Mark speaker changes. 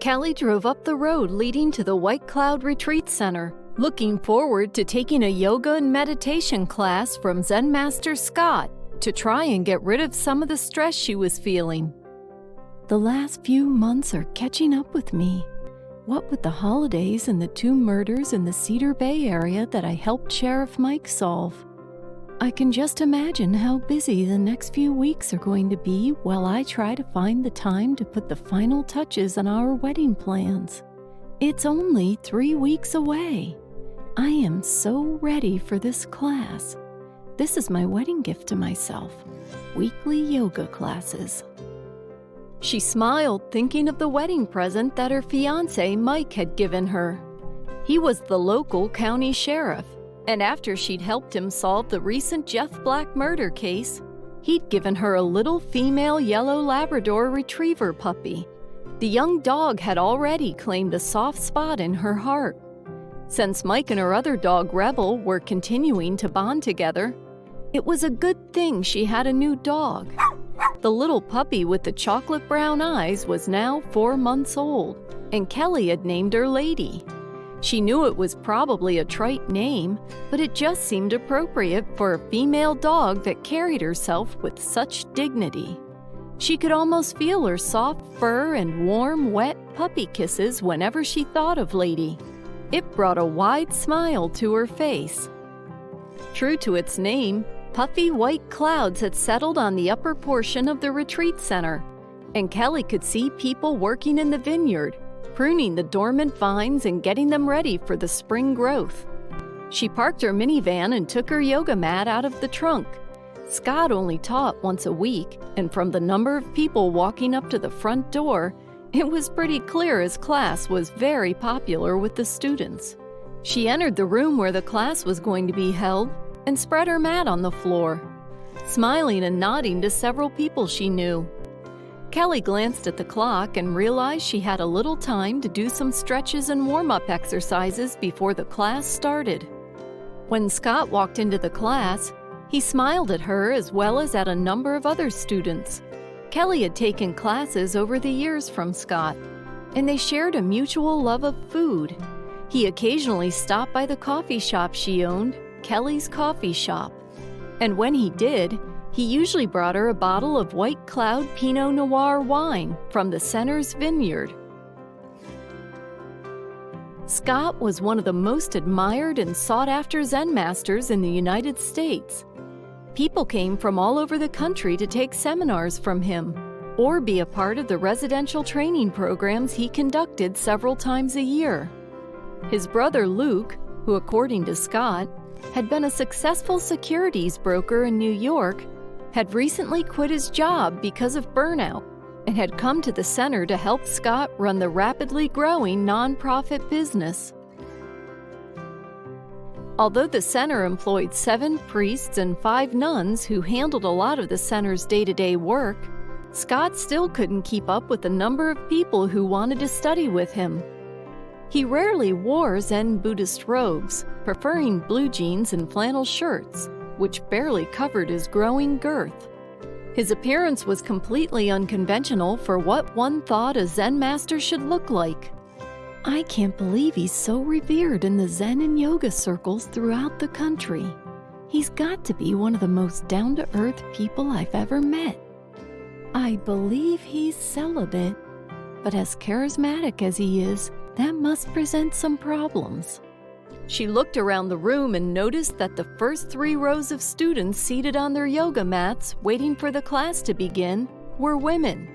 Speaker 1: Kelli drove up the road leading to the White Cloud Retreat Center, looking forward to taking a yoga and meditation class from Zen Master Scott to try and get rid of some of the stress she was feeling. The last few months are catching up with me. What with the holidays and the 2 murders in the Cedar Bay area that I helped Sheriff Mike solve, I can just imagine how busy the next few weeks are going to be while I try to find the time to put the final touches on our wedding plans. It's only 3 weeks away. I am so ready for this class. This is my wedding gift to myself, weekly yoga classes. She smiled, thinking of the wedding present that her fiancé Mike had given her. He was the local county sheriff, and after she'd helped him solve the recent Jeff Black murder case, he'd given her a little female yellow Labrador retriever puppy. The young dog had already claimed a soft spot in her heart. Since Mike and her other dog, Rebel, were continuing to bond together, it was a good thing she had a new dog. The little puppy with the chocolate brown eyes was now 4 months old, and Kelli had named her Lady. She knew it was probably a trite name, but it just seemed appropriate for a female dog that carried herself with such dignity. She could almost feel her soft fur and warm, wet puppy kisses whenever she thought of Lady. It brought a wide smile to her face. True to its name, puffy white clouds had settled on the upper portion of the retreat center, and Kelli could see people working in the vineyard, pruning the dormant vines and getting them ready for the spring growth. She parked her minivan and took her yoga mat out of the trunk. Scott only taught once a week, and from the number of people walking up to the front door, it was pretty clear his class was very popular with the students. She entered the room where the class was going to be held and spread her mat on the floor, smiling and nodding to several people she knew. Kelli glanced at the clock and realized she had a little time to do some stretches and warm-up exercises before the class started. When Scott walked into the class, he smiled at her as well as at a number of other students. Kelli had taken classes over the years from Scott, and they shared a mutual love of food. He occasionally stopped by the coffee shop she owned, Kelli's Koffee Shop, and when he did, he usually brought her a bottle of White Cloud Pinot Noir wine from the center's vineyard. Scott was one of the most admired and sought-after Zen masters in the United States. People came from all over the country to take seminars from him or be a part of the residential training programs he conducted several times a year. His brother Luke, who according to Scott, had been a successful securities broker in New York, had recently quit his job because of burnout and had come to the center to help Scott run the rapidly growing nonprofit business. Although the center employed 7 priests and 5 nuns who handled a lot of the center's day-to-day work, Scott still couldn't keep up with the number of people who wanted to study with him. He rarely wore Zen Buddhist robes, preferring blue jeans and flannel shirts, which barely covered his growing girth. His appearance was completely unconventional for what one thought a Zen master should look like. I can't believe he's so revered in the Zen and yoga circles throughout the country. He's got to be one of the most down-to-earth people I've ever met. I believe he's celibate, but as charismatic as he is, that must present some problems. She looked around the room and noticed that the first 3 rows of students seated on their yoga mats waiting for the class to begin were women.